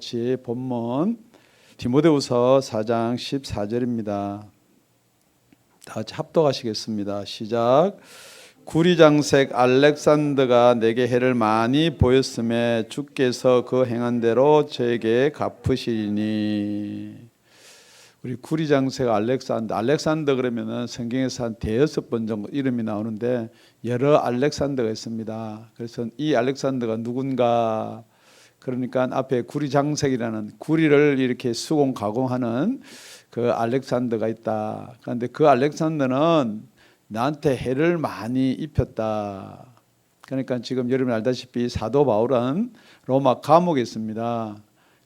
같이 본문 디모데후서 4장 14절입니다. 다 같이 합독하시겠습니다. 시작. 구리장색 알렉산더가 내게 해를 많이 보였음에 주께서 그 행한 대로 저에게 갚으시리니. 우리 구리장색 알렉산더 그러면은 성경에서 한 대여섯 번 정도 이름이 나오는데 여러 알렉산더가 있습니다. 그래서 이 알렉산더가 누군가, 그러니까 앞에 구리장색이라는 구리를 이렇게 수공 가공하는 그 알렉산더가 있다. 그런데 그 알렉산더는 나한테 해를 많이 입혔다. 그러니까 지금 여러분 알다시피 사도 바울은 로마 감옥에 있습니다.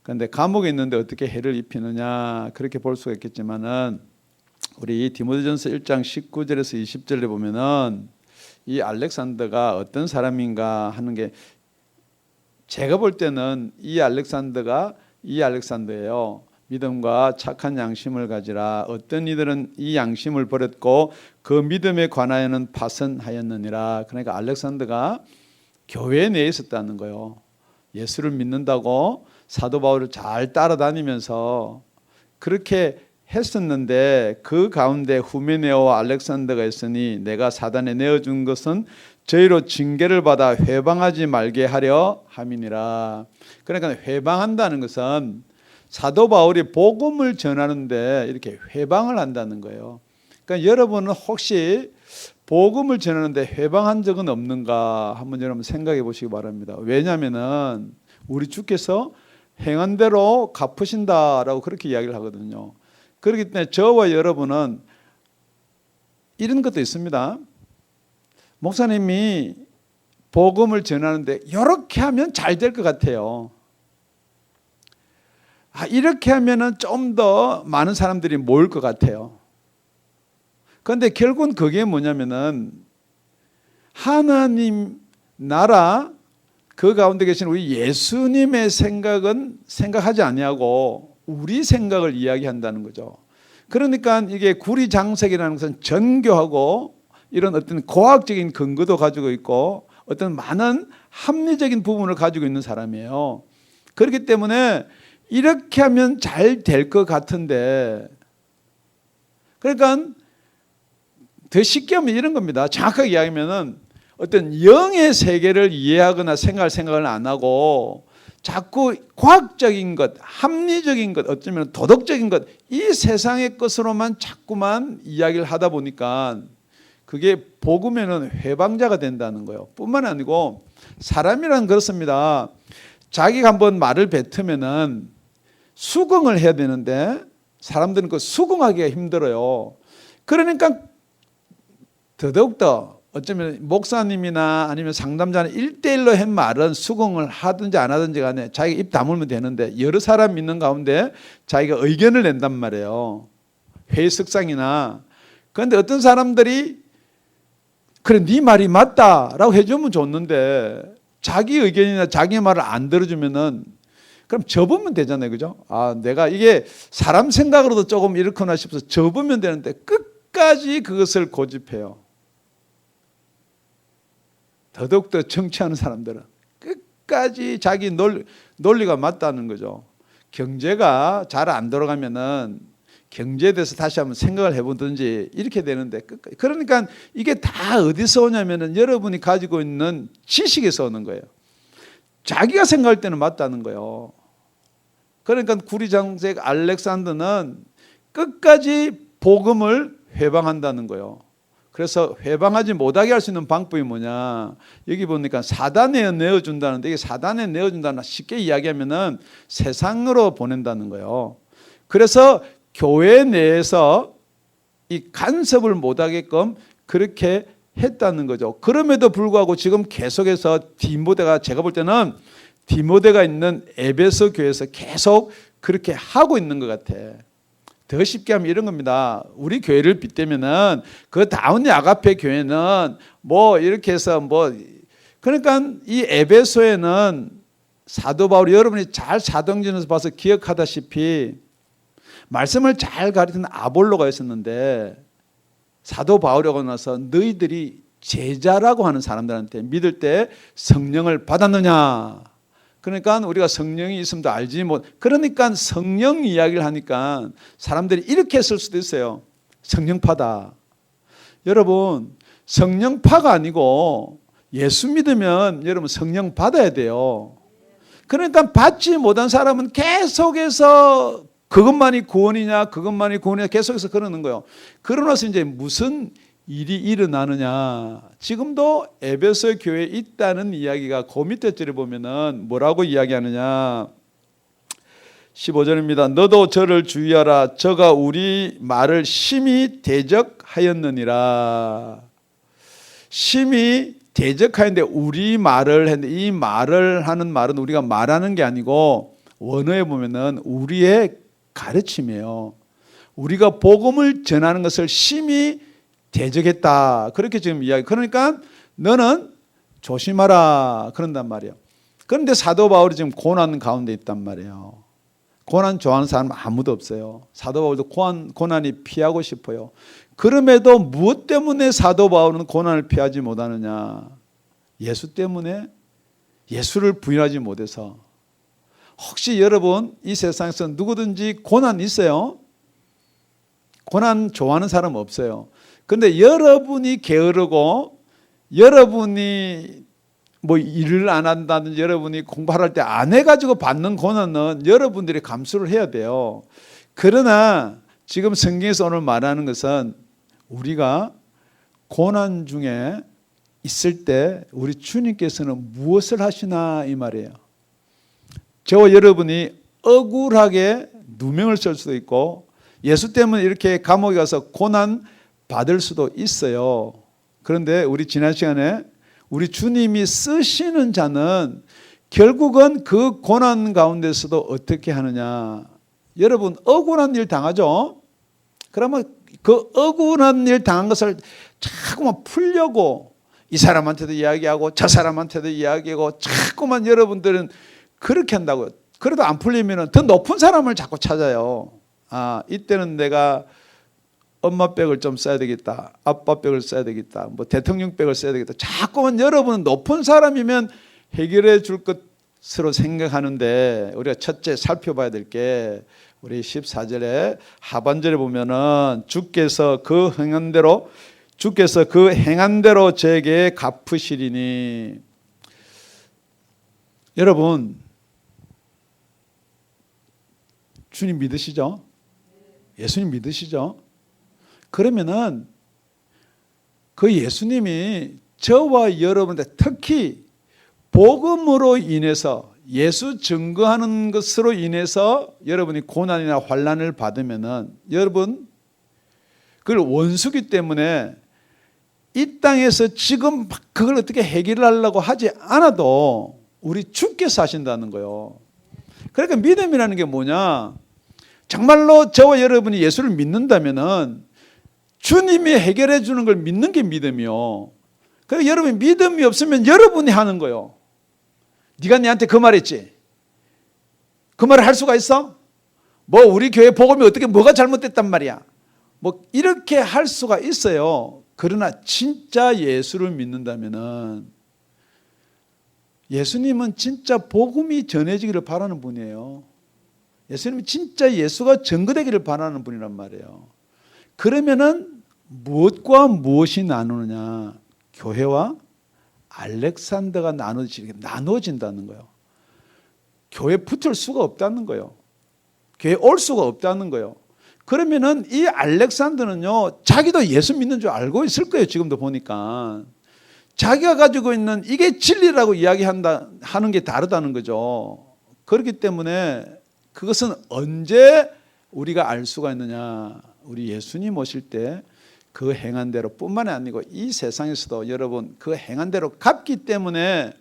그런데 감옥에 있는데 어떻게 해를 입히느냐, 그렇게 볼 수가 있겠지만은 우리 디모데전서 1장 19절에서 20절에 보면은 이 알렉산더가 어떤 사람인가 하는 게, 제가 볼 때는 이 알렉산더예요. 믿음과 착한 양심을 가지라. 어떤 이들은 이 양심을 버렸고 그 믿음에 관하여는 파선하였느니라. 그러니까 알렉산더가 교회 내에 있었다는 거예요. 예수를 믿는다고 사도 바울을 잘 따라다니면서 그렇게 했었는데 그 가운데 후메네오와 알렉산더가 있으니 내가 사단에 내어준 것은 저희로 징계를 받아 회방하지 말게 하려 함이니라. 그러니까 회방한다는 것은 사도 바울이 복음을 전하는데 이렇게 회방을 한다는 거예요. 그러니까 여러분은 혹시 복음을 전하는데 회방한 적은 없는가 한번 여러분 생각해 보시기 바랍니다. 왜냐하면은 우리 주께서 행한 대로 갚으신다라고 그렇게 이야기를 하거든요. 그렇기 때문에 저와 여러분은 이런 것도 있습니다. 목사님이 복음을 전하는데 이렇게 하면 잘 될 것 같아요. 이렇게 하면은 좀 더 많은 사람들이 모일 것 같아요. 그런데 결국은 그게 뭐냐면은 하나님 나라 그 가운데 계신 우리 예수님의 생각은 생각하지 아니하고 우리 생각을 이야기한다는 거죠. 그러니까 이게 구리장색이라는 것은 전교하고 이런 어떤 과학적인 근거도 가지고 있고 어떤 많은 합리적인 부분을 가지고 있는 사람이에요. 그렇기 때문에 이렇게 하면 잘 될 것 같은데, 그러니까 더 쉽게 하면 이런 겁니다. 정확하게 이야기하면은 어떤 영의 세계를 이해하거나 생각을 안 하고 자꾸 과학적인 것, 합리적인 것, 어쩌면 도덕적인 것, 이 세상의 것으로만 자꾸만 이야기를 하다 보니까 그게 복음에는 회방자가 된다는 거예요. 뿐만 아니고 사람이란 그렇습니다. 자기가 한번 말을 뱉으면은 수긍을 해야 되는데 사람들은 그 수긍하기가 힘들어요. 그러니까 더더욱더 어쩌면 목사님이나 아니면 상담자는 1대1로 한 말은 수긍을 하든지 안 하든지 간에 자기가 입 다물면 되는데 여러 사람 있는 가운데 자기가 의견을 낸단 말이에요. 회의석상이나. 그런데 어떤 사람들이 그래 네 말이 맞다라고 해주면 좋는데 자기 의견이나 자기 말을 안 들어주면은 그럼 접으면 되잖아요. 그죠? 내가 이게 사람 생각으로도 조금 이렇구나 싶어서 접으면 되는데 끝까지 그것을 고집해요. 더더욱더 정치하는 사람들은 끝까지 자기 논리가 맞다는 거죠. 경제가 잘 안 돌아가면은 경제에 대해서 다시 한번 생각을 해보든지 이렇게 되는데, 그러니까 이게 다 어디서 오냐면은 여러분이 가지고 있는 지식에서 오는 거예요. 자기가 생각할 때는 맞다는 거예요. 그러니까 구리장색 알렉산더는 끝까지 복음을 회방한다는 거예요. 그래서 회방하지 못하게 할 수 있는 방법이 뭐냐, 여기 보니까 사단에 내어준다는데, 이게 사단에 내어준다는 쉽게 이야기하면은 세상으로 보낸다는 거예요. 그래서 교회 내에서 이 간섭을 못하게끔 그렇게 했다는 거죠. 그럼에도 불구하고 지금 계속해서 디모데가, 제가 볼 때는 디모데가 있는 에베소 교회에서 계속 그렇게 하고 있는 것 같아. 더 쉽게 하면 이런 겁니다. 우리 교회를 빗대면은 그 다운의 아가페 교회는 뭐 이렇게 해서 그러니까 이 에베소에는 사도 바울이, 여러분이 잘 사도행전에서 봐서 기억하다시피 말씀을 잘 가르치는 아볼로가 있었는데 사도 바울이 오고 나서 너희들이 제자라고 하는 사람들한테 믿을 때 성령을 받았느냐? 그러니까 우리가 성령이 있음도 알지 못. 그러니까 성령 이야기를 하니까 사람들이 이렇게 쓸 수도 있어요. 성령파다. 여러분, 성령파가 아니고 예수 믿으면 여러분 성령 받아야 돼요. 그러니까 받지 못한 사람은 계속해서 그것만이 구원이냐 그것만이 구원이냐 계속해서 그러는 거예요. 그러나서 이제 무슨 일이 일어나느냐. 지금도 에베소 교회에 있다는 이야기가 그 밑에 절에 보면은 뭐라고 이야기하느냐. 15절입니다. 너도 저를 주의하라. 저가 우리 말을 심히 대적하였느니라. 심히 대적하는데 우리 말을 했는데 이 말을 하는 말은 우리가 말하는 게 아니고 원어에 보면은 우리의 가르침이에요. 우리가 복음을 전하는 것을 심히 대적했다. 그렇게 지금 이야기. 그러니까 너는 조심하라. 그런단 말이에요. 그런데 사도 바울이 지금 고난 가운데 있단 말이에요. 고난 좋아하는 사람 아무도 없어요. 사도 바울도 고난이 피하고 싶어요. 그럼에도 무엇 때문에 사도 바울은 고난을 피하지 못하느냐? 예수 때문에, 예수를 부인하지 못해서. 혹시 여러분 이 세상에서 누구든지 고난 있어요? 고난 좋아하는 사람 없어요. 그런데 여러분이 게으르고 여러분이 뭐 일을 안 한다든지 여러분이 공부할 때 안 해가지고 받는 고난은 여러분들이 감수를 해야 돼요. 그러나 지금 성경에서 오늘 말하는 것은 우리가 고난 중에 있을 때 우리 주님께서는 무엇을 하시나 이 말이에요. 저와 여러분이 억울하게 누명을 쓸 수도 있고 예수 때문에 이렇게 감옥에 가서 고난 받을 수도 있어요. 그런데 우리 지난 시간에 우리 주님이 쓰시는 자는 결국은 그 고난 가운데서도 어떻게 하느냐. 여러분 억울한 일 당하죠? 그러면 그 억울한 일 당한 것을 자꾸만 풀려고 이 사람한테도 이야기하고 저 사람한테도 이야기하고 자꾸만 여러분들은 그렇게 한다고요. 그래도 안 풀리면 더 높은 사람을 자꾸 찾아요. 아, 이때는 내가 엄마 백을 좀 써야 되겠다. 아빠 백을 써야 되겠다. 뭐 대통령 백을 써야 되겠다. 자꾸만 여러분은 높은 사람이면 해결해 줄 것으로 생각하는데 우리가 첫째 살펴봐야 될 게 우리 14절에 하반절에 보면은 주께서 그 행한 대로 제게 갚으시리니. 여러분 주님 믿으시죠? 예수님 믿으시죠? 그러면은 그 예수님이 저와 여러분들 특히 복음으로 인해서 예수 증거하는 것으로 인해서 여러분이 고난이나 환난을 받으면은 여러분 그걸 원수기 때문에 이 땅에서 지금 그걸 어떻게 해결하려고 하지 않아도 우리 주께서 하신다는 거예요. 그러니까 믿음이라는 게 뭐냐? 정말로 저와 여러분이 예수를 믿는다면은 주님이 해결해 주는 걸 믿는 게 믿음이요. 그러니까 여러분이 믿음이 없으면 여러분이 하는 거예요. 네가 내한테 그 말했지? 그 말을 할 수가 있어? 뭐 우리 교회 복음이 어떻게 뭐가 잘못됐단 말이야? 뭐 이렇게 할 수가 있어요. 그러나 진짜 예수를 믿는다면은 예수님은 진짜 복음이 전해지기를 바라는 분이에요. 예수님은 진짜 예수가 증거되기를 바라는 분이란 말이에요. 그러면은 무엇과 무엇이 나누느냐? 교회와 알렉산더가 나눠진다는 거예요. 교회 붙을 수가 없다는 거예요. 교회 올 수가 없다는 거예요. 그러면은 이 알렉산더는요, 자기도 예수 믿는 줄 알고 있을 거예요. 지금도 보니까 자기가 가지고 있는 이게 진리라고 하는 게 다르다는 거죠. 그렇기 때문에 그것은 언제 우리가 알 수가 있느냐? 우리 예수님 오실 때 그 행한 대로 뿐만이 아니고 이 세상에서도 여러분 그 행한 대로 갚기 때문에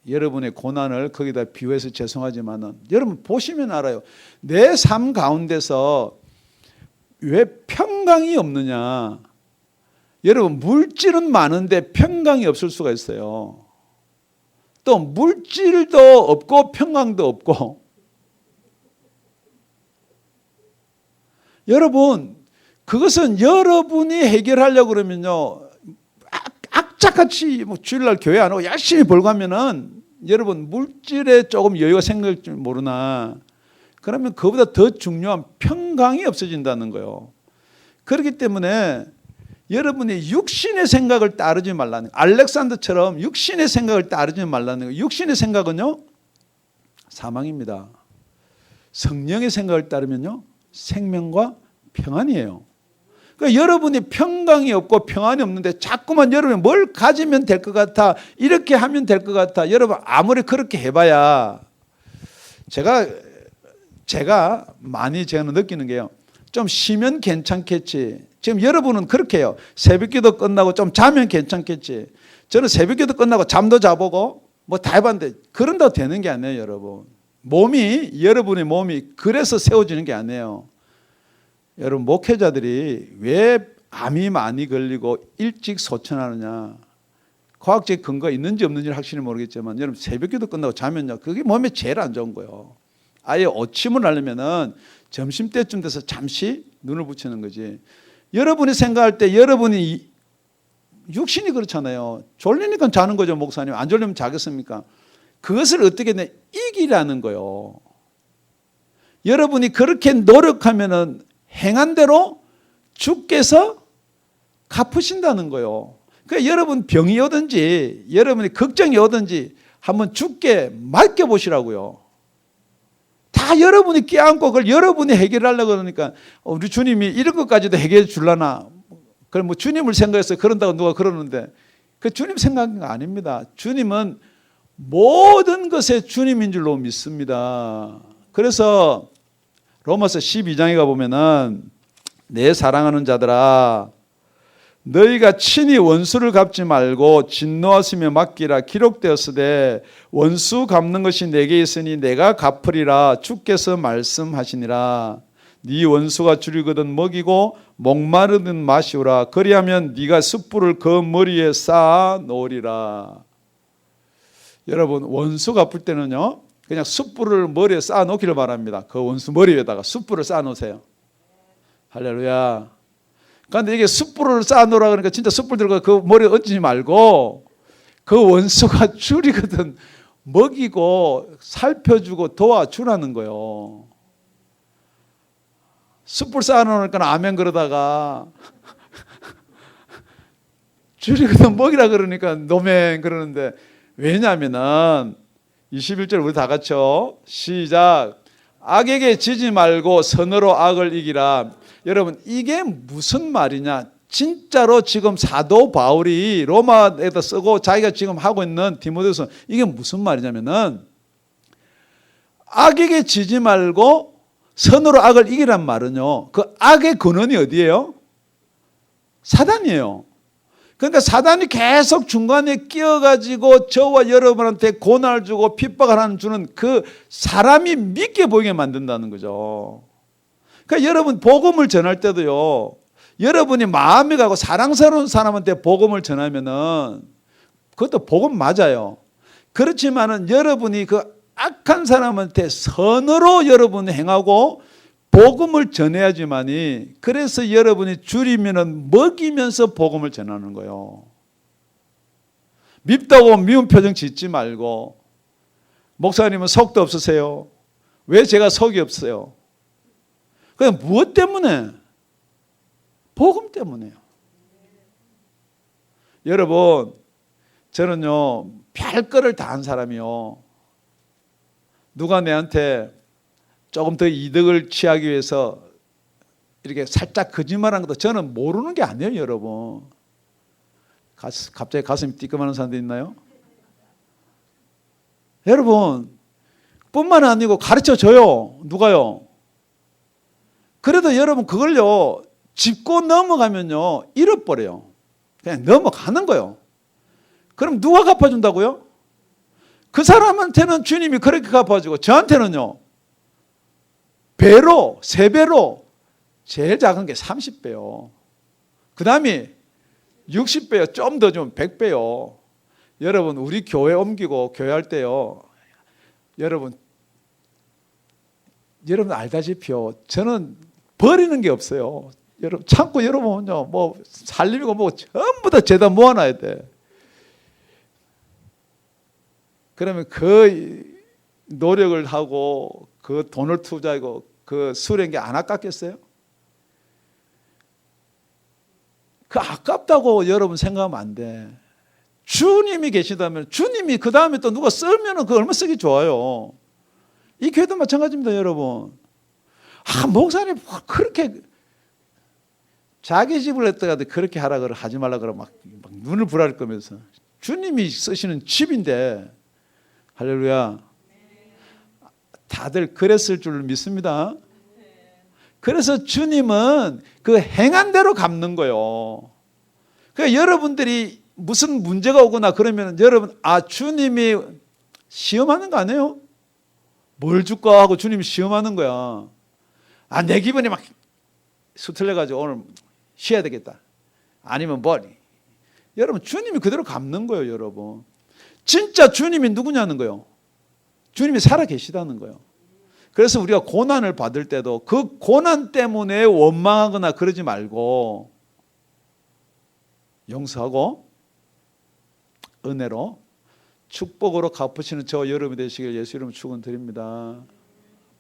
여러분의 고난을 거기다 비유해서 죄송하지만은 여러분 보시면 알아요. 내 삶 가운데서 왜 평강이 없느냐? 여러분 물질은 많은데 평강이 없을 수가 있어요. 또 물질도 없고 평강도 없고. 여러분 그것은 여러분이 해결하려고 그러면요 악착같이 뭐 주일날 교회 안 오고 열심히 벌고 하면은 여러분 물질에 조금 여유가 생길 줄 모르나 그러면 그보다 더 중요한 평강이 없어진다는 거예요. 그렇기 때문에 여러분이 육신의 생각을 따르지 말라는 거예요. 알렉산더처럼 육신의 생각을 따르지 말라는 거예요. 육신의 생각은요 사망입니다. 성령의 생각을 따르면요 생명과 평안이에요. 그러니까 여러분이 평강이 없고 평안이 없는데 자꾸만 여러분이 뭘 가지면 될 것 같아, 이렇게 하면 될 것 같아. 여러분 아무리 그렇게 해봐야 제가 많이 제가 느끼는 게요, 좀 쉬면 괜찮겠지. 지금 여러분은 그렇게 해요. 새벽기도 끝나고 좀 자면 괜찮겠지. 저는 새벽기도 끝나고 잠도 자보고 뭐 다 해봤는데 그런다고 되는 게 아니에요. 여러분 여러분의 몸이 그래서 세워지는 게 아니에요. 여러분 목회자들이 왜 암이 많이 걸리고 일찍 소천하느냐, 과학적 근거가 있는지 없는지는 확실히 모르겠지만 여러분 새벽기도 끝나고 자면요 그게 몸에 제일 안 좋은 거예요. 아예 오침을 하려면은 점심때쯤 돼서 잠시 눈을 붙이는 거지. 여러분이 생각할 때 여러분이 육신이 그렇잖아요. 졸리니까 자는 거죠. 목사님 안 졸리면 자겠습니까? 그것을 어떻게 이기라는 거예요. 여러분이 그렇게 노력하면은 행한 대로 주께서 갚으신다는 거예요. 그러니까 여러분 병이 오든지 여러분이 걱정이 오든지 한번 주께 맡겨보시라고요. 다 여러분이 껴안고 그걸 여러분이 해결하려고 그러니까 우리 주님이 이런 것까지도 해결해 주려나. 그럼 뭐 주님을 생각해서 그런다고 누가 그러는데 그 주님 생각은 아닙니다. 주님은 모든 것에 주님인 줄로 믿습니다. 그래서 로마서 12장에 가보면은 내 사랑하는 자들아 너희가 친히 원수를 갚지 말고 진노하시며 맡기라. 기록되었으되 원수 갚는 것이 내게 있으니 내가 갚으리라. 주께서 말씀하시니라. 네 원수가 줄이거든 먹이고 목마르든 마시오라. 그리하면 네가 숯불을 그 머리에 쌓아 놓으리라. 여러분 원수 갚을 때는요 그냥 숯불을 머리에 쌓아 놓기를 바랍니다. 그 원수 머리에다가 숯불을 쌓아 놓으세요. 할렐루야. 그런데 이게 숯불을 쌓아 놓으라 그러니까 진짜 숯불 들고 그 머리에 얹지 말고 그 원수가 줄이거든 먹이고 살펴주고 도와주라는 거예요. 숯불 쌓아 놓으니까 아멘 그러다가 줄이거든 먹이라 그러니까 노멘 그러는데, 왜냐하면은 21절 우리 다 같이요. 시작. 악에게 지지 말고 선으로 악을 이기라. 여러분 이게 무슨 말이냐. 진짜로 지금 사도 바울이 로마에다 쓰고 자기가 지금 하고 있는 디모데서 이게 무슨 말이냐면은 악에게 지지 말고 선으로 악을 이기란 말은요 그 악의 근원이 어디예요? 사단이에요. 그러니까 사단이 계속 중간에 끼어가지고 저와 여러분한테 고난을 주고 핍박을 주는 그 사람이 믿게 보이게 만든다는 거죠. 그러니까 여러분 복음을 전할 때도요 여러분이 마음이 가고 사랑스러운 사람한테 복음을 전하면은 그것도 복음 맞아요. 그렇지만은 여러분이 그 악한 사람한테 선으로 여러분이 행하고 복음을 전해야지만이, 그래서 여러분이 줄이면은 먹이면서 복음을 전하는 거예요. 밉다고 미운 표정 짓지 말고, 목사님은 속도 없으세요? 왜 제가 속이 없어요? 그냥 무엇 때문에? 복음 때문에요. 여러분 저는요 별거를 다 한 사람이요, 누가 내한테 조금 더 이득을 취하기 위해서 이렇게 살짝 거짓말한 것도 저는 모르는 게 아니에요. 여러분 갑자기 가슴이 띠끔하는 사람도 있나요? 여러분 뿐만 아니고 가르쳐줘요. 누가요? 그래도 여러분 그걸요 짚고 넘어가면요 잃어버려요. 그냥 넘어가는 거예요. 그럼 누가 갚아준다고요? 그 사람한테는 주님이 그렇게 갚아주고 저한테는요 배로, 3배로, 제일 작은 게 30배요. 그 다음에 60배요. 좀 더 좀 100배요. 여러분 우리 교회 옮기고 교회할 때요, 여러분 알다시피요 저는 버리는 게 없어요. 여러분 참고 여러분요 뭐 살림이고 뭐 전부 다 죄다 모아놔야 돼. 그러면 그 노력을 하고 그 돈을 투자하고 그 수련게 안 아깝겠어요? 그 아깝다고 여러분 생각하면 안 돼. 주님이 계시다면 주님이 그 다음에 또 누가 쓰면 그 얼마 쓰기 좋아요. 이 교회도 마찬가지입니다, 여러분. 목사님 그렇게 자기 집을 했다가 그렇게 하라 그러 하지 말라 그러 막 눈을 부라릴 거면서 주님이 쓰시는 집인데 할렐루야. 다들 그랬을 줄 믿습니다. 그래서 주님은 그 행한 대로 갚는 거예요. 그러니까 여러분들이 무슨 문제가 오거나 그러면 여러분 주님이 시험하는 거 아니에요? 뭘 줄까 하고 주님이 시험하는 거야. 내 기분이 막 수틀려가지고 오늘 쉬어야 되겠다. 아니면 여러분 주님이 그대로 갚는 거예요, 여러분. 진짜 주님이 누구냐는 거예요. 주님이 살아 계시다는 거예요. 그래서 우리가 고난을 받을 때도 그 고난 때문에 원망하거나 그러지 말고 용서하고 은혜로 축복으로 갚으시는 저 여러분이 되시길 예수 이름으로 축원드립니다.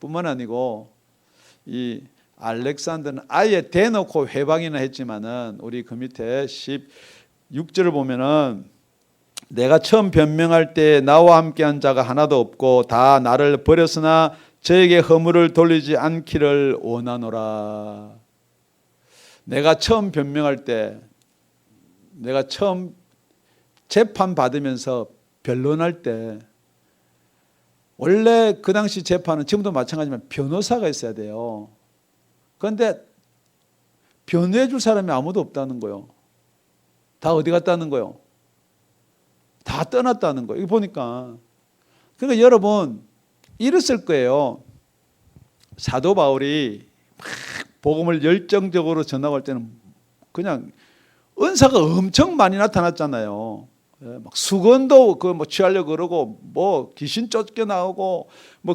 뿐만 아니고 이 알렉산더는 아예 대놓고 회방이나 했지만은 우리 그 밑에 16절을 보면은 내가 처음 변명할 때 나와 함께한 자가 하나도 없고 다 나를 버렸으나 저에게 허물을 돌리지 않기를 원하노라. 내가 처음 변명할 때, 내가 처음 재판 받으면서 변론할 때, 원래 그 당시 재판은 지금도 마찬가지지만 변호사가 있어야 돼요. 그런데 변호해 줄 사람이 아무도 없다는 거예요. 다 어디 갔다는 거예요? 다 떠났다는 거예요. 이거 보니까. 그러니까 여러분 이랬을 거예요. 사도 바울이 막 복음을 열정적으로 전하고 할 때는 그냥 은사가 엄청 많이 나타났잖아요. 막 수건도 취하려고 그러고 귀신 쫓겨나오고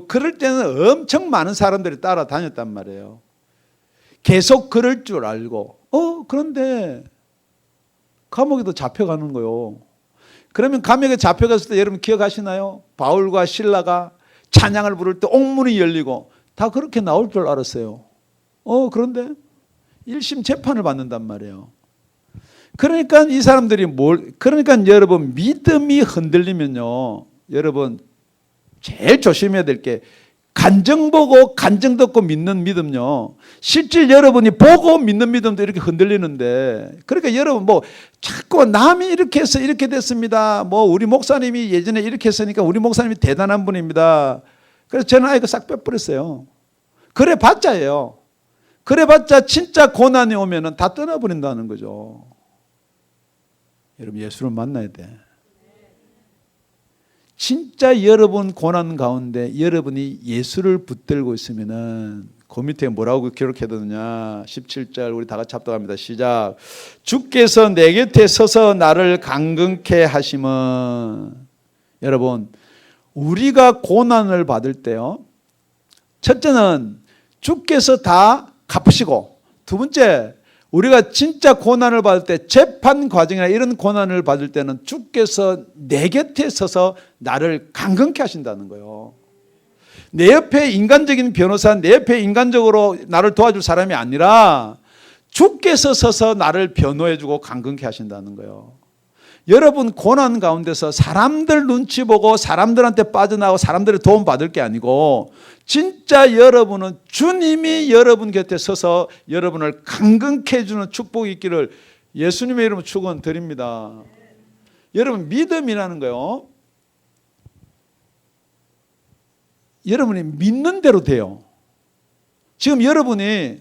그럴 때는 엄청 많은 사람들이 따라다녔단 말이에요. 계속 그럴 줄 알고 그런데 감옥에도 잡혀가는 거예요. 그러면 감옥에 잡혀갔을 때 여러분 기억하시나요? 바울과 실라가 찬양을 부를 때 옥문이 열리고 다 그렇게 나올 줄 알았어요. 그런데 1심 재판을 받는단 말이에요. 그러니까 이 사람들이 그러니까 여러분 믿음이 흔들리면요. 여러분 제일 조심해야 될 게 간증 보고 간증 듣고 믿는 믿음요. 실질 여러분이 보고 믿는 믿음도 이렇게 흔들리는데 그러니까 여러분 자꾸 남이 이렇게 해서 이렇게 됐습니다. 우리 목사님이 예전에 이렇게 했으니까 우리 목사님이 대단한 분입니다. 그래서 저는 이거 싹 빼버렸어요. 그래 봤자예요. 그래 봤자 진짜 고난이 오면은 다 떠나버린다는 거죠. 여러분 예수를 만나야 돼. 진짜 여러분 고난 가운데 여러분이 예수를 붙들고 있으면은 그 밑에 뭐라고 기록해뒀느냐 17절 우리 다 같이 합독합니다. 시작. 주께서 내 곁에 서서 나를 강건케 하심은 여러분 우리가 고난을 받을 때요 첫째는 주께서 다 갚으시고 두 번째 우리가 진짜 고난을 받을 때 재판 과정이나 이런 고난을 받을 때는 주께서 내 곁에 서서 나를 강건케 하신다는 거예요. 내 옆에 인간적인 변호사, 내 옆에 인간적으로 나를 도와줄 사람이 아니라 주께서 서서 나를 변호해주고 강건케 하신다는 거예요. 여러분 고난 가운데서 사람들 눈치 보고 사람들한테 빠져나가고 사람들의 도움 받을 게 아니고 진짜 여러분은 주님이 여러분 곁에 서서 여러분을 강건케 해주는 축복이 있기를 예수님의 이름으로 축원드립니다. 여러분 믿음이라는 거요. 여러분이 믿는 대로 돼요. 지금 여러분이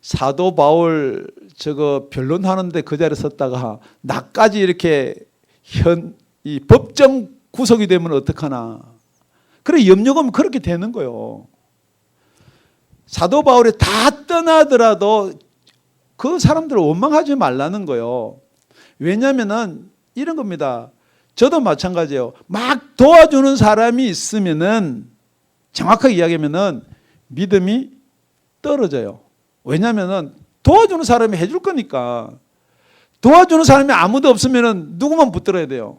사도 바울 저거 변론하는데 그 자리에 섰다가 나까지 이렇게 이 법정 구속이 되면 어떡하나. 그래 염려하면 그렇게 되는 거예요. 사도 바울이 다 떠나더라도 그 사람들을 원망하지 말라는 거예요. 왜냐하면은 이런 겁니다. 저도 마찬가지예요. 막 도와주는 사람이 있으면은 정확하게 이야기하면은 믿음이 떨어져요. 왜냐하면은 도와주는 사람이 해줄 거니까. 도와주는 사람이 아무도 없으면은 누구만 붙들어야 돼요.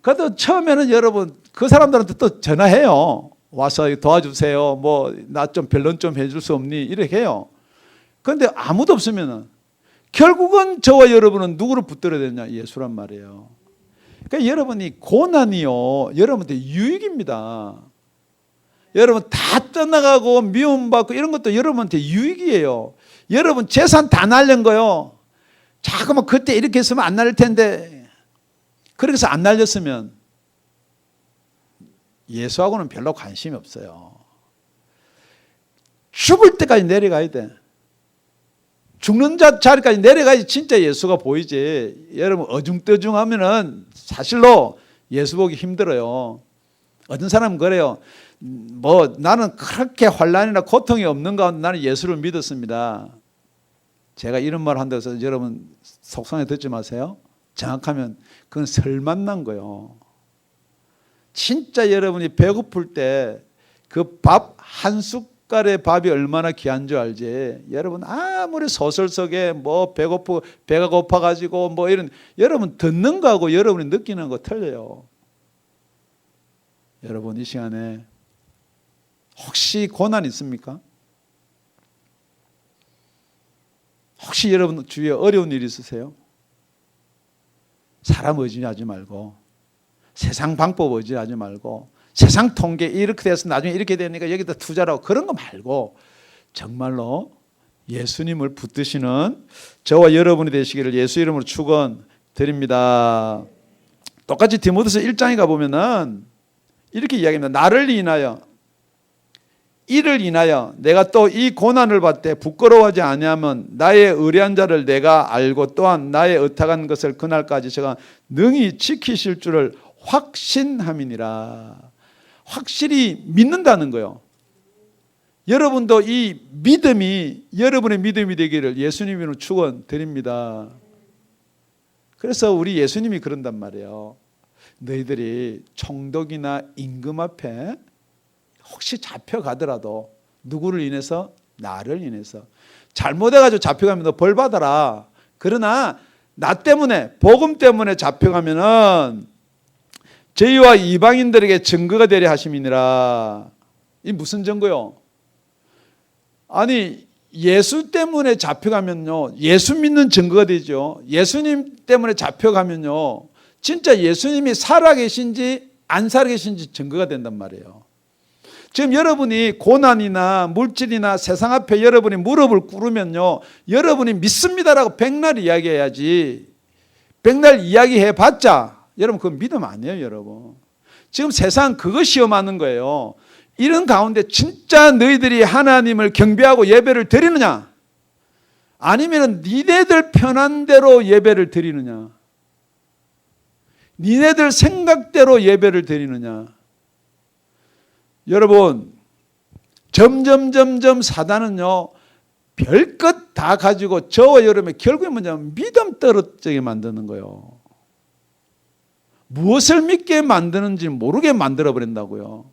그래도 처음에는 여러분 그 사람들한테 또 전화해요. 와서 도와주세요. 뭐 나 좀 변론 좀 해줄 수 없니? 이렇게 해요. 그런데 아무도 없으면은 결국은 저와 여러분은 누구를 붙들어야 되냐? 예수란 말이에요. 그러니까 여러분이 고난이요, 여러분한테 유익입니다. 여러분 다 떠나가고 미움받고 이런 것도 여러분한테 유익이에요. 여러분 재산 다 날린 거요. 자꾸만 그때 이렇게 했으면 안 날릴 텐데, 그렇게 해서 안 날렸으면 예수하고는 별로 관심이 없어요. 죽을 때까지 내려가야 돼. 죽는 자리까지 내려가야지 진짜 예수가 보이지. 여러분 어중떠중하면은 사실로 예수 보기 힘들어요. 어떤 사람은 그래요. 뭐 나는 그렇게 환난이나 고통이 없는 가운데 나는 예수를 믿었습니다. 제가 이런 말을 한다고 해서 여러분 속상해 듣지 마세요. 정확하면 그건 설 만난 거예요. 진짜 여러분이 배고플 때 그 밥 한 숟갈의 밥이 얼마나 귀한 줄 알지. 여러분 아무리 소설 속에 뭐 배가 고파가지고 뭐 이런, 여러분 듣는 거하고 여러분이 느끼는 거 틀려요. 여러분 이 시간에 혹시 고난 있습니까? 혹시 여러분 주위에 어려운 일 있으세요? 사람 의지하지 말고, 세상 방법 의지하지 말고, 세상 통계 이렇게 돼서 나중에 이렇게 되니까 여기다 투자라고 그런 거 말고 정말로 예수님을 붙드시는 저와 여러분이 되시기를 예수 이름으로 축원드립니다. 똑같이 디모데서 1장에 가보면은 이렇게 이야기합니다. 나를 인하여, 이를 인하여 내가 또 이 고난을 받되 부끄러워하지 아니하면 나의 의뢰한 자를 내가 알고 또한 나의 의탁한 것을 그날까지 제가 능히 지키실 줄을 확신함이니라. 확실히 믿는다는 거예요. 여러분도 이 믿음이 여러분의 믿음이 되기를 예수님으로 축원드립니다. 그래서 우리 예수님이 그런단 말이에요. 너희들이 총독이나 임금 앞에 혹시 잡혀가더라도 누구를 인해서? 나를 인해서. 잘못해가지고 잡혀가면 너 벌 받아라. 그러나 나 때문에, 복음 때문에 잡혀가면은 저희와 이방인들에게 증거가 되려 하심이니라. 이 무슨 증거요? 아니 예수 때문에 잡혀가면요, 예수 믿는 증거가 되죠. 예수님 때문에 잡혀가면요, 진짜 예수님이 살아계신지 안 살아계신지 증거가 된단 말이에요. 지금 여러분이 고난이나 물질이나 세상 앞에 여러분이 무릎을 꿇으면요, 여러분이 믿습니다라고 백날 이야기해야지. 백날 이야기해봤자 여러분 그건 믿음 아니에요. 여러분 지금 세상 그거 시험하는 거예요. 이런 가운데 진짜 너희들이 하나님을 경배하고 예배를 드리느냐, 아니면 니네들 편한 대로 예배를 드리느냐, 니네들 생각대로 예배를 드리느냐. 여러분 점점 사단은요 별것 다 가지고 저와 여러분의 결국에 뭐냐면 믿음 떨어지게 만드는 거예요. 무엇을 믿게 만드는지 모르게 만들어버린다고요.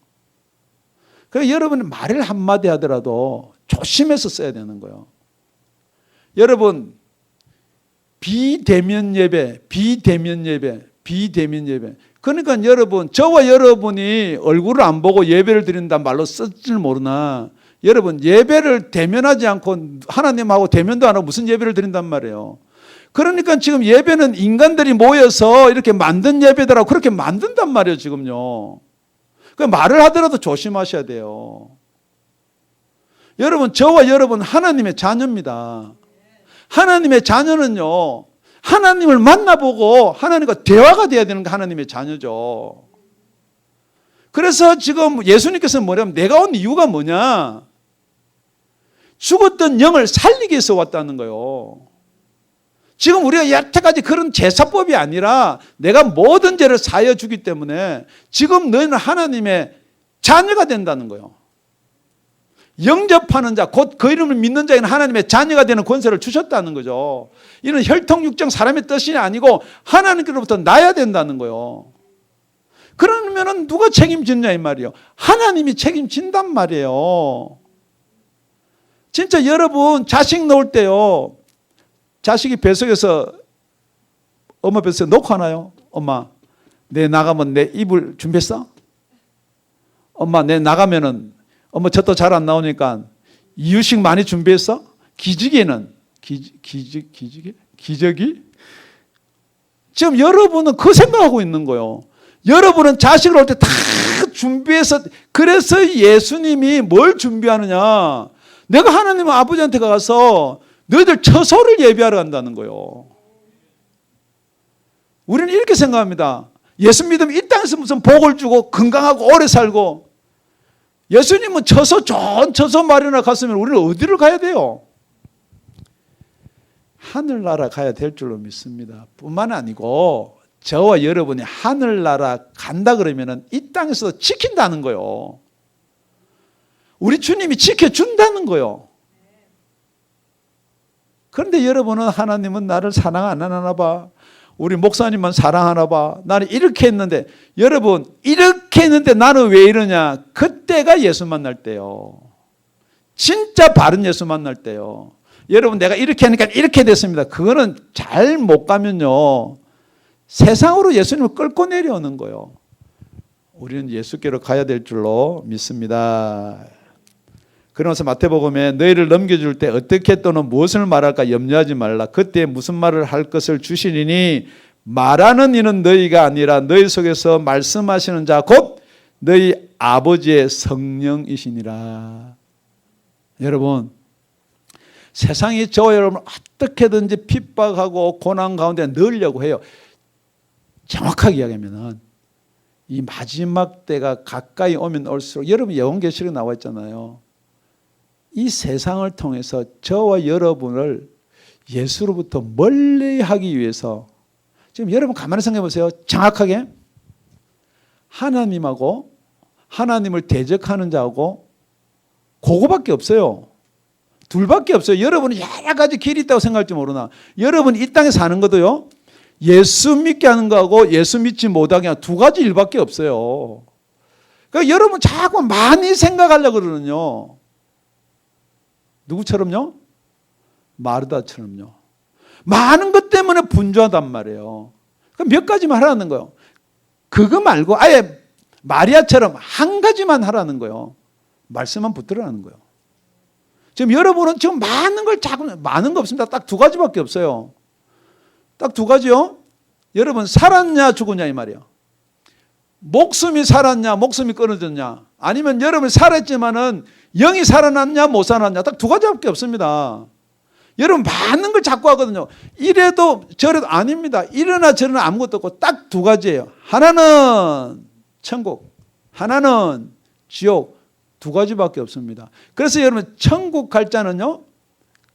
그래서 여러분이 말을 한마디 하더라도 조심해서 써야 되는 거예요. 여러분 비대면 예배. 그러니까 여러분 저와 여러분이 얼굴을 안 보고 예배를 드린다는 말로 쓸 줄 모르나, 여러분 예배를 대면하지 않고 하나님하고 대면도 안 하고 무슨 예배를 드린단 말이에요. 그러니까 지금 예배는 인간들이 모여서 이렇게 만든 예배더라고 그렇게 만든단 말이에요 지금요. 그 말을 하더라도 조심하셔야 돼요. 여러분 저와 여러분 하나님의 자녀입니다. 하나님의 자녀는요 하나님을 만나보고 하나님과 대화가 돼야 되는 게 하나님의 자녀죠. 그래서 지금 예수님께서는 뭐냐면 내가 온 이유가 뭐냐, 죽었던 영을 살리기 위해서 왔다는 거예요. 지금 우리가 여태까지 그런 제사법이 아니라 내가 모든 죄를 사하여 주기 때문에 지금 너희는 하나님의 자녀가 된다는 거예요. 영접하는 자, 곧 그 이름을 믿는 자에는 하나님의 자녀가 되는 권세를 주셨다는 거죠. 이는 혈통육정 사람의 뜻이 아니고 하나님께로부터 나야 된다는 거예요. 그러면은 누가 책임지느냐 이 말이에요. 하나님이 책임진단 말이에요. 진짜 여러분 자식 낳을 때요, 자식이 뱃속에서 엄마 뱃속에 놓고 하나요? 엄마 내 나가면 내 이불 준비했어? 엄마 내 나가면은 엄마 젖도 잘 안 나오니까 이유식 많이 준비했어? 기저귀는 기저귀? 지금 여러분은 그 생각하고 있는 거예요. 여러분은 자식을 올 때 다 준비해서, 그래서 예수님이 뭘 준비하느냐? 내가 하나님 아버지한테 가서 너희들 처소를 예비하러 간다는 거예요. 우리는 이렇게 생각합니다. 예수 믿으면 이 땅에서 무슨 복을 주고 건강하고 오래 살고, 예수님은 처소, 좋은 처소 마련하러 갔으면 우리는 어디를 가야 돼요? 하늘나라 가야 될 줄로 믿습니다. 뿐만 아니고 저와 여러분이 하늘나라 간다 그러면 이 땅에서도 지킨다는 거예요. 우리 주님이 지켜준다는 거예요. 그런데 여러분은 하나님은 나를 사랑 안 하나 봐. 우리 목사님만 사랑하나 봐. 나는 이렇게 했는데, 여러분 이렇게 했는데 나는 왜 이러냐? 그때가 예수 만날 때요. 진짜 바른 예수 만날 때요. 여러분 내가 이렇게 하니까 이렇게 됐습니다. 그거는 잘 못 가면요, 세상으로 예수님을 끌고 내려오는 거예요. 우리는 예수께로 가야 될 줄로 믿습니다. 그러면서 마태복음에 너희를 넘겨줄 때 어떻게 또는 무엇을 말할까 염려하지 말라. 그때 무슨 말을 할 것을 주시리니 말하는 이는 너희가 아니라 너희 속에서 말씀하시는 자 곧 너희 아버지의 성령이시니라. 여러분, 세상이 저와 여러분을 어떻게든지 핍박하고 고난 가운데 넣으려고 해요. 정확하게 이야기하면 이 마지막 때가 가까이 오면 올수록, 여러분 요한계시록에 나와 있잖아요. 이 세상을 통해서 저와 여러분을 예수로부터 멀리하기 위해서, 지금 여러분 가만히 생각해 보세요. 정확하게 하나님하고 하나님을 대적하는 자하고 그거밖에 없어요. 둘밖에 없어요. 여러분은 여러 가지 길이 있다고 생각할지 모르나, 여러분이 이 땅에 사는 것도요, 예수 믿게 하는 거하고 예수 믿지 못하게 하는 두 가지 일밖에 없어요. 그러니까 여러분 자꾸 많이 생각하려고 그러는요. 누구처럼요? 마르다처럼요. 많은 것 때문에 분주하단 말이에요. 그럼 몇 가지만 하라는 거예요. 그거 말고 아예 마리아처럼 한 가지만 하라는 거예요. 말씀만 붙들으라는 거예요. 지금 여러분은 지금 많은 걸 자꾸, 많은 거 없습니다. 딱 두 가지밖에 없어요. 딱 두 가지요. 여러분 살았냐 죽었냐 이 말이에요. 목숨이 살았냐 목숨이 끊어졌냐, 아니면 여러분이 살았지만은 영이 살아났냐 못 살아났냐, 딱 두 가지밖에 없습니다. 여러분 많은 걸 자꾸 하거든요. 이래도 저래도 아닙니다. 이러나 저러나 아무것도 없고 딱 두 가지예요. 하나는 천국, 하나는 지옥, 두 가지밖에 없습니다. 그래서 여러분 천국 갈 자는요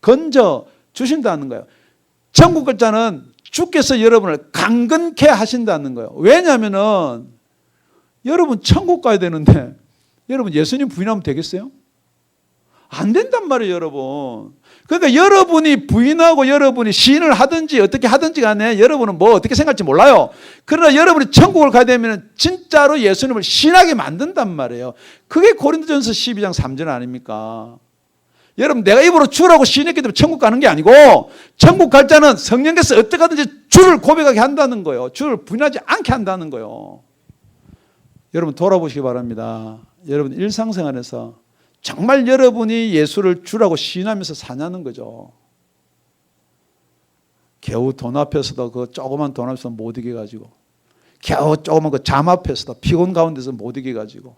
건져 주신다는 거예요. 천국 갈 자는 주께서 여러분을 강건케 하신다는 거예요. 왜냐하면은 여러분 천국 가야 되는데 여러분 예수님 부인하면 되겠어요? 안 된단 말이에요, 여러분. 그러니까 여러분이 부인하고 여러분이 시인을 하든지 어떻게 하든지 간에 여러분은 뭐 어떻게 생각할지 몰라요. 그러나 여러분이 천국을 가야 되면 진짜로 예수님을 신하게 만든단 말이에요. 그게 고린도전서 12장 3절 아닙니까? 여러분 내가 입으로 주라고 시인했기 때문에 천국 가는 게 아니고, 천국 갈 자는 성령께서 어떻게 하든지 주를 고백하게 한다는 거예요. 주를 부인하지 않게 한다는 거예요. 여러분 돌아보시기 바랍니다. 여러분 일상생활에서 정말 여러분이 예수를 주라고 시인하면서 사냐는 거죠. 겨우 돈 앞에서도 그 조그만 돈 앞에서 못 이겨가지고, 겨우 조그만 그 잠 앞에서도 피곤 가운데서 못 이겨가지고,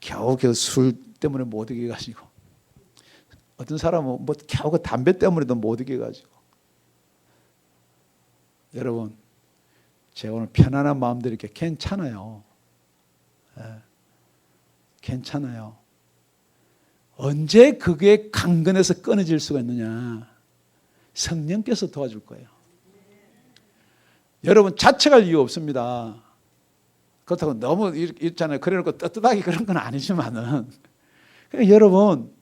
겨우 그 술 때문에 못 이겨가지고, 어떤 사람은 뭐 겨우 그 담배 때문에도 못 이겨가지고. 여러분 제가 오늘 편안한 마음대로 이렇게 괜찮아요. 괜찮아요. 언제 그게 강건해서 끊어질 수가 있느냐? 성령께서 도와줄 거예요. 여러분 자책할 이유 없습니다. 그렇다고 너무 있잖아요. 그래놓고 떳떳하게 그런 건 아니지만은, 그러니까 여러분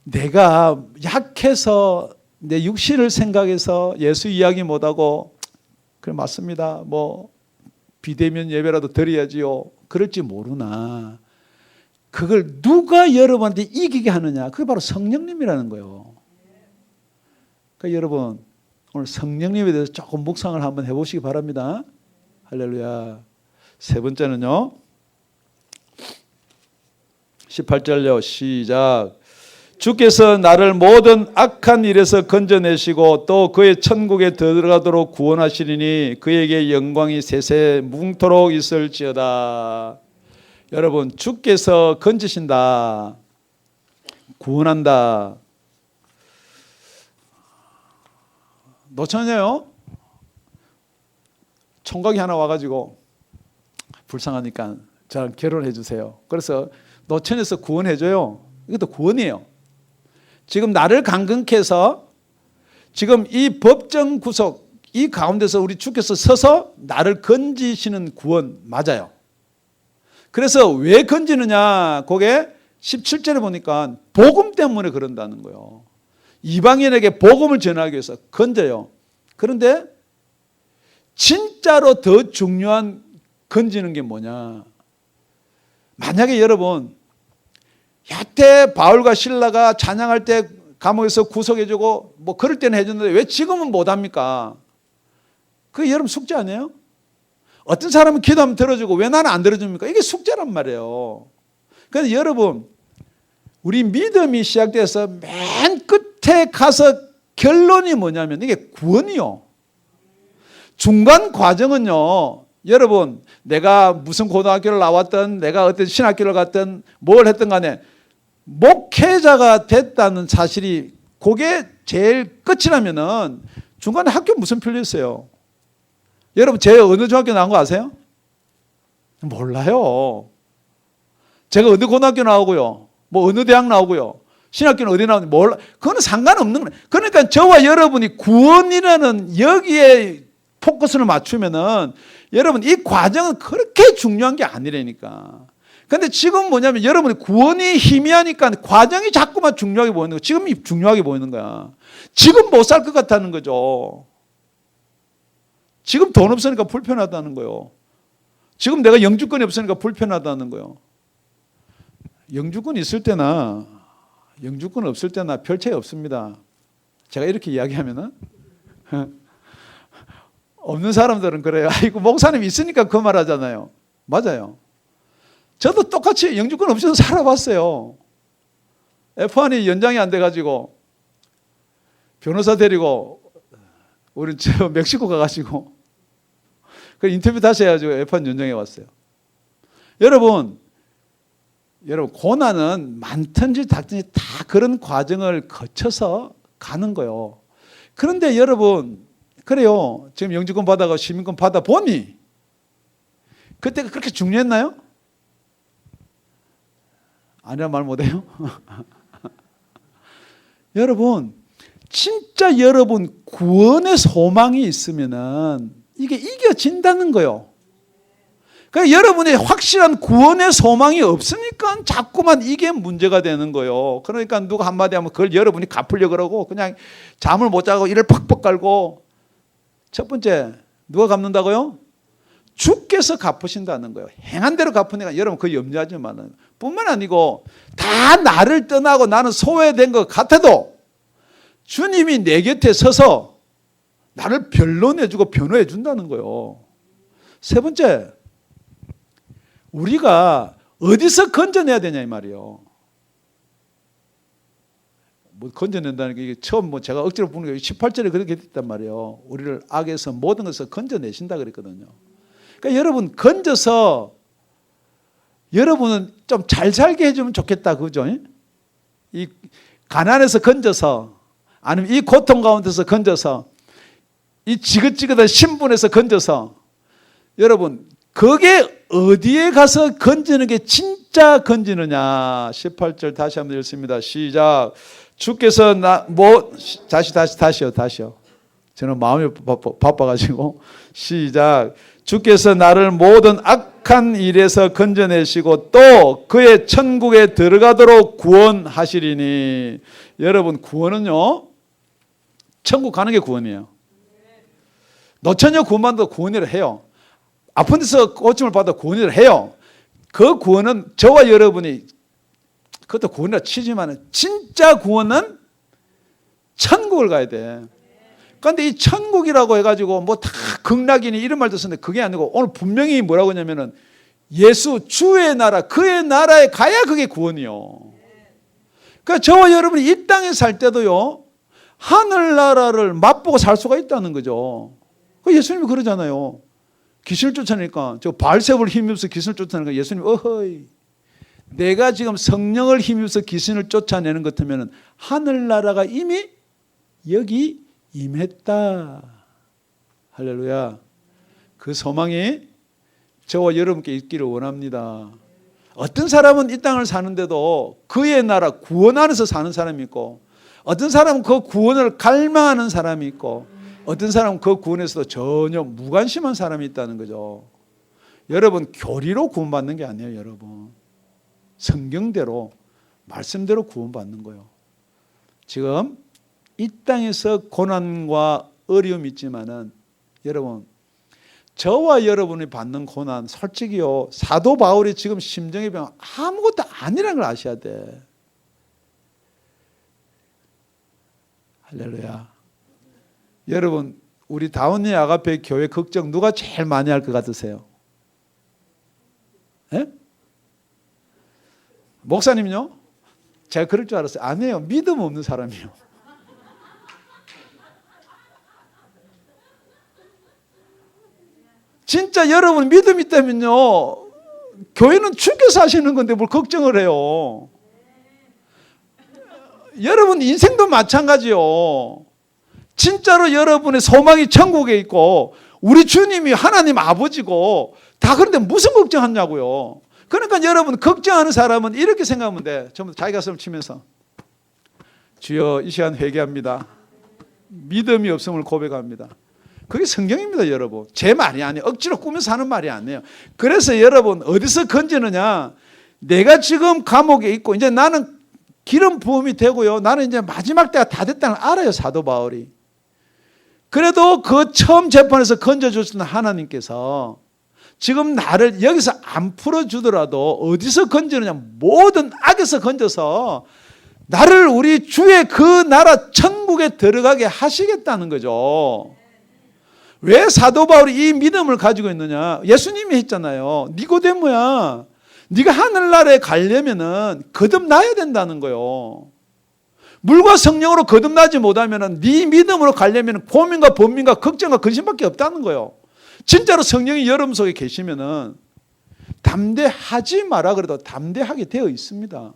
내가 약해서 내 육신을 생각해서 예수 이야기 못하고, 그래 맞습니다. 뭐 비대면 예배라도 드려야지요. 그럴지 모르나 그걸 누가 여러분한테 이기게 하느냐? 그게 바로 성령님이라는 거예요. 그러니까 여러분 오늘 성령님에 대해서 조금 묵상을 한번 해보시기 바랍니다. 할렐루야. 세 번째는요. 18절요. 시작. 주께서 나를 모든 악한 일에서 건져내시고 또 그의 천국에 들어가도록 구원하시리니 그에게 영광이 세세 무궁토록 있을지어다. 여러분, 주께서 건지신다. 구원한다. 노처녀요. 총각이 하나 와가지고 불쌍하니까 저랑 결혼해 주세요. 그래서 노천에서 구원해 줘요. 이것도 구원이에요. 지금 나를 강건케 해서 지금 이 법정 구속 이 가운데서 우리 주께서 서서 나를 건지시는 구원 맞아요. 그래서 왜 건지느냐? 그게 17절에 보니까 복음 때문에 그런다는 거예요. 이방인에게 복음을 전하기 위해서 건져요. 그런데 진짜로 더 중요한 건지는 게 뭐냐? 만약에 여러분 여태 바울과 실라가 찬양할 때 감옥에서 구속해주고 뭐 그럴 때는 해줬는데 왜 지금은 못합니까? 그게 여러분 숙제 아니에요? 어떤 사람은 기도하면 들어주고 왜 나는 안 들어줍니까? 이게 숙제란 말이에요. 그래서 여러분 우리 믿음이 시작돼서 맨 끝에 가서 결론이 뭐냐면 이게 구원이요. 중간 과정은요. 여러분 내가 무슨 고등학교를 나왔든 내가 어떤 신학교를 갔든 뭘 했든 간에 목회자가 됐다는 사실이 그게 제일 끝이라면은 중간에 학교 무슨 필요 있어요? 여러분 제 어느 중학교 나온 거 아세요? 몰라요. 제가 어느 고등학교 나오고요. 뭐 어느 대학 나오고요. 신학교는 어디 나오는지 몰라. 그거는 상관없는 거예요. 그러니까 저와 여러분이 구원이라는 여기에 포커스를 맞추면은 여러분 이 과정은 그렇게 중요한 게 아니라니까. 근데 지금 뭐냐면 여러분이 구원이 희미하니까 과정이 자꾸만 중요하게 보이는 거야. 지금이 중요하게 보이는 거야. 지금 못 살 것 같다는 거죠. 지금 돈 없으니까 불편하다는 거예요. 지금 내가 영주권이 없으니까 불편하다는 거예요. 영주권 있을 때나 영주권 없을 때나 별 차이 없습니다. 제가 이렇게 이야기하면은 없는 사람들은 그래요. 아이고 목사님 있으니까 그 말 하잖아요. 맞아요. 저도 똑같이 영주권 없이도 살아봤어요. F1이 연장이 안 돼가지고 변호사 데리고 우리 저 멕시코 가가지고 그 인터뷰 다시 해가지고 F1 연장해 왔어요. 여러분 고난은 많든지 닥든지 다 그런 과정을 거쳐서 가는 거예요. 그런데 여러분 그래요. 지금 영주권 받아가 시민권 받아 보니 그때가 그렇게 중요했나요? 아니란 말 못해요? 여러분 진짜 여러분 구원의 소망이 있으면은 이게 이겨진다는 거예요. 그러니까 여러분의 확실한 구원의 소망이 없으니까 자꾸만 이게 문제가 되는 거예요. 그러니까 누가 한마디 하면 그걸 여러분이 갚으려고 그러고 그냥 잠을 못 자고 이를 팍팍 깔고 첫 번째 누가 갚는다고요? 주께서 갚으신다는 거예요. 행한 대로 갚으니까 여러분 그거 염려하지 말아요. 뿐만 아니고 다 나를 떠나고 나는 소외된 것 같아도 주님이 내 곁에 서서 나를 변론해주고 변호해 준다는 거예요. 세 번째 우리가 어디서 건져내야 되냐 이 말이에요. 뭐 건져낸다는 게 이게 처음 뭐 제가 억지로 부르는 게 18절에 그렇게 됐단 말이에요. 우리를 악에서 모든 것을 건져내신다 그랬거든요. 그러니까 여러분 건져서 여러분은 좀 잘 살게 해주면 좋겠다 그죠? 이 가난에서 건져서 아니면 이 고통 가운데서 건져서 이 지긋지긋한 신분에서 건져서 여러분 그게 어디에 가서 건지는 게 진짜 건지느냐. 18절 다시 한번 읽습니다. 시작. 주께서 다시요. 저는 마음이 바빠가지고 시작. 주께서 나를 모든 악한 일에서 건져내시고 또 그의 천국에 들어가도록 구원하시리니. 여러분 구원은요 천국 가는 게 구원이에요. 노처녀 구원받아도 구원이라 해요. 아픈 데서 고침을 받아 구원이라 해요. 그 구원은 저와 여러분이 그것도 구원이라 치지만 진짜 구원은 천국을 가야 돼. 그런데 이 천국이라고 해가지고 뭐 다 극락이니 이런 말도 쓰는데 그게 아니고 오늘 분명히 뭐라고 하냐면은 예수 주의 나라 그의 나라에 가야 그게 구원이요. 그러니까 저와 여러분이 이 땅에 살 때도요 하늘나라를 맛보고 살 수가 있다는 거죠. 예수님이 그러잖아요. 귀신을 쫓아내니까 저 발셉을 힘입어서 귀신을 쫓아내니까 예수님이 어허이 내가 지금 성령을 힘입어서 귀신을 쫓아내는 것 같으면 하늘나라가 이미 여기 임했다. 할렐루야. 그 소망이 저와 여러분께 있기를 원합니다. 어떤 사람은 이 땅을 사는데도 그의 나라 구원 안에서 사는 사람이 있고 어떤 사람은 그 구원을 갈망하는 사람이 있고 어떤 사람은 그 구원에서도 전혀 무관심한 사람이 있다는 거죠. 여러분 교리로 구원받는 게 아니에요. 여러분 성경대로 말씀대로 구원받는 거예요. 지금 이 땅에서 고난과 어려움이 있지만은 여러분 저와 여러분이 받는 고난 솔직히요 사도 바울이 지금 심정이 보면 아무것도 아니라는 걸 아셔야 돼. 할렐루야. 여러분 우리 다운리 아가페 교회 걱정 누가 제일 많이 할 것 같으세요? 예? 목사님요? 제가 그럴 줄 알았어요. 아니에요. 믿음 없는 사람이요. 진짜 여러분 믿음 있다면요 교회는 죽여서 하시는 건데 뭘 걱정을 해요. 여러분 인생도 마찬가지요. 진짜로 여러분의 소망이 천국에 있고 우리 주님이 하나님 아버지고 다 그런데 무슨 걱정하냐고요. 그러니까 여러분 걱정하는 사람은 이렇게 생각하면 돼. 전부 자기 가슴을 치면서 주여 이 시간 회개합니다. 믿음이 없음을 고백합니다. 그게 성경입니다. 여러분 제 말이 아니에요. 억지로 꾸며서 하는 말이 아니에요. 그래서 여러분 어디서 건지느냐. 내가 지금 감옥에 있고 이제 나는 기름 부음이 되고요. 나는 이제 마지막 때가 다 됐다는 걸 알아요. 사도 바울이. 그래도 그 처음 재판에서 건져주시는 하나님께서 지금 나를 여기서 안 풀어주더라도 어디서 건지느냐. 모든 악에서 건져서 나를 우리 주의 그 나라 천국에 들어가게 하시겠다는 거죠. 왜 사도 바울이 이 믿음을 가지고 있느냐. 예수님이 했잖아요. 니고데모야 네가 하늘나라에 가려면은 거듭나야 된다는 거예요. 물과 성령으로 거듭나지 못하면은 네 믿음으로 가려면 고민과 번민과 걱정과 근심밖에 없다는 거예요. 진짜로 성령이 여러분 속에 계시면은 담대하지 마라 그래도 담대하게 되어 있습니다.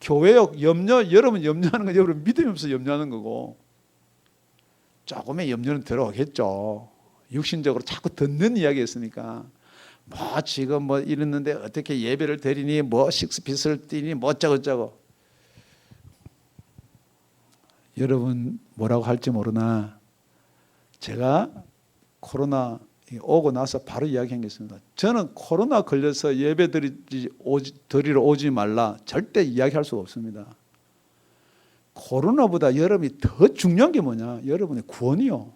교회역 염려 여러분 염려하는 건 여러분 믿음이 없어서 염려하는 거고 조금의 염려는 들어오겠죠. 육신적으로 자꾸 듣는 이야기였으니까 뭐 지금 뭐 이랬는데 어떻게 예배를 드리니 뭐 식스피스를 뛰니 뭐 어쩌고저쩌고 여러분 뭐라고 할지 모르나 제가 코로나 오고 나서 바로 이야기한 게 있습니다. 저는 코로나 걸려서 예배 드리러 오지 말라 절대 이야기할 수가 없습니다. 코로나보다 여러분이 더 중요한 게 뭐냐? 여러분의 구원이요.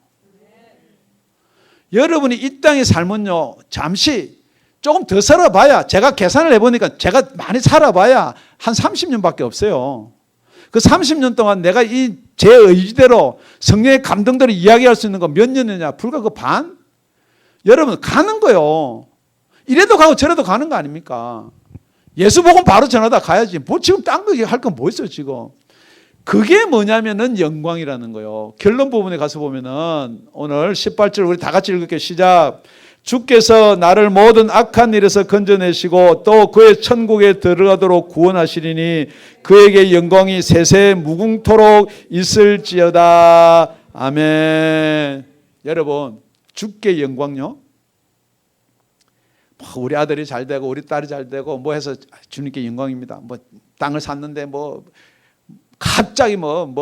여러분이 이 땅에 살면요 잠시 조금 더 살아봐야 제가 계산을 해보니까 제가 많이 살아봐야 한 30년밖에 없어요. 그 30년 동안 내가 이 제 의지대로 성령의 감동대로 이야기할 수 있는 거 몇 년이냐? 불과 그 반? 여러분 가는 거요. 이래도 가고 저래도 가는 거 아닙니까? 예수 복음 바로 전하다 가야지. 뭐 지금 딴 거 할 건 뭐 있어요 지금? 그게 뭐냐면은 영광이라는 거예요. 결론 부분에 가서 보면은 오늘 18절 우리 다 같이 읽을게요. 시작. 주께서 나를 모든 악한 일에서 건져내시고 또 그의 천국에 들어가도록 구원하시리니 그에게 영광이 세세 무궁토록 있을지어다. 아멘. 여러분 주께 영광요. 우리 아들이 잘 되고 우리 딸이 잘 되고 뭐 해서 주님께 영광입니다. 뭐 땅을 샀는데 뭐 갑자기 뭐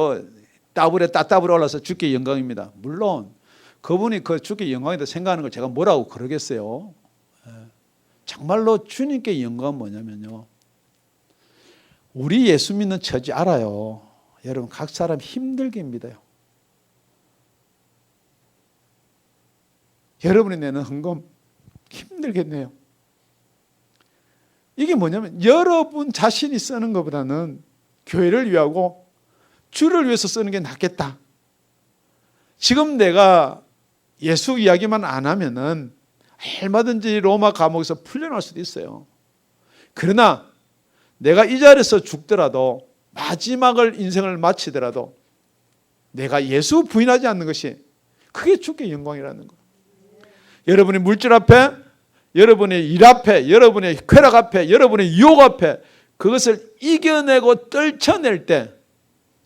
따따블에 올라서 주께 영광입니다. 물론 그분이 그 주께 영광이다 생각하는 걸 제가 뭐라고 그러겠어요. 정말로 주님께 영광은 뭐냐면요. 우리 예수 믿는 처지 알아요. 여러분 각 사람 힘들게 믿어요. 여러분이 내는 헌금 힘들겠네요. 이게 뭐냐면 여러분 자신이 쓰는 것보다는 교회를 위하고 주를 위해서 쓰는 게 낫겠다. 지금 내가 예수 이야기만 안 하면은 얼마든지 로마 감옥에서 풀려날 수도 있어요. 그러나 내가 이 자리에서 죽더라도, 마지막을 인생을 마치더라도 내가 예수 부인하지 않는 것이 그게 주께 영광이라는 거예요. 여러분의 물질 앞에, 여러분의 일 앞에, 여러분의 쾌락 앞에, 여러분의 유혹 앞에 그것을 이겨내고 떨쳐낼 때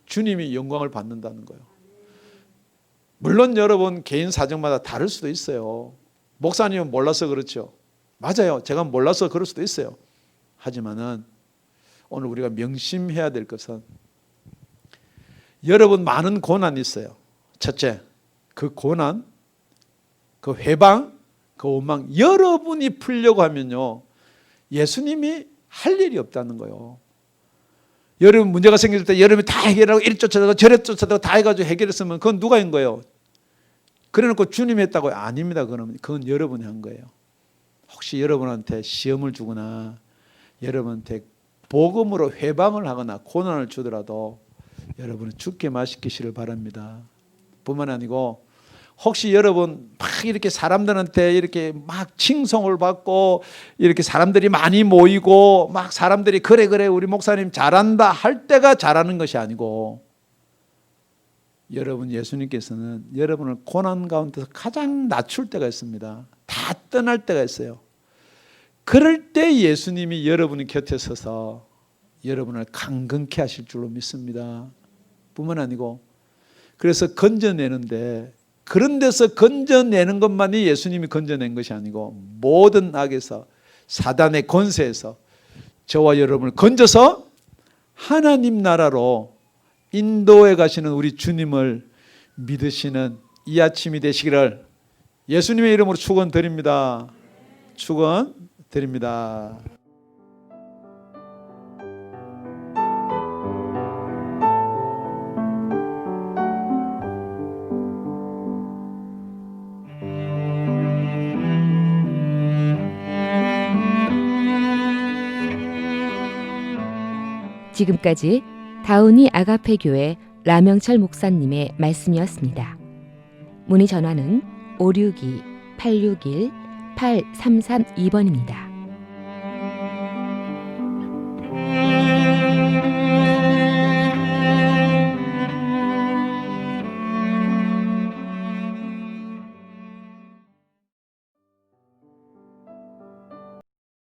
주님이 영광을 받는다는 거예요. 물론 여러분 개인 사정마다 다를 수도 있어요. 목사님은 몰라서 그렇죠. 맞아요. 제가 몰라서 그럴 수도 있어요. 하지만은 오늘 우리가 명심해야 될 것은, 여러분 많은 고난이 있어요. 첫째, 그 고난, 그 회방, 그 원망, 여러분이 풀려고 하면요, 예수님이 할 일이 없다는 거예요. 여러분 문제가 생길 때 여러분이 다 해결하고 이리 쫓아다가 저리 쫓아다가 다 해가지고 해결했으면 그건 누가 한 거예요? 그래놓고 주님이 했다고요? 아닙니다. 그건 여러분이 한 거예요. 혹시 여러분한테 시험을 주거나 여러분한테 복음으로 회방을 하거나 고난을 주더라도 여러분은 주께 맡기시를 바랍니다. 뿐만 아니고 혹시 여러분 막 이렇게 사람들한테 이렇게 막 칭송을 받고 이렇게 사람들이 많이 모이고 막 사람들이 그래 우리 목사님 잘한다 할 때가 잘하는 것이 아니고, 여러분 예수님께서는 여러분을 고난 가운데서 가장 낮출 때가 있습니다. 다 떠날 때가 있어요. 그럴 때 예수님이 여러분의 곁에 서서 여러분을 강건케 하실 줄로 믿습니다. 뿐만 아니고 그래서 건져내는데, 그런 데서 건져내는 것만이 예수님이 건져낸 것이 아니고 모든 악에서, 사단의 권세에서 저와 여러분을 건져서 하나님 나라로 인도해 가시는 우리 주님을 믿으시는 이 아침이 되시기를 예수님의 이름으로 축원드립니다. 축원드립니다. 지금까지 다운이 아가페 교회 라명철 목사님의 말씀이었습니다. 문의 전화는 562-861-8332번입니다.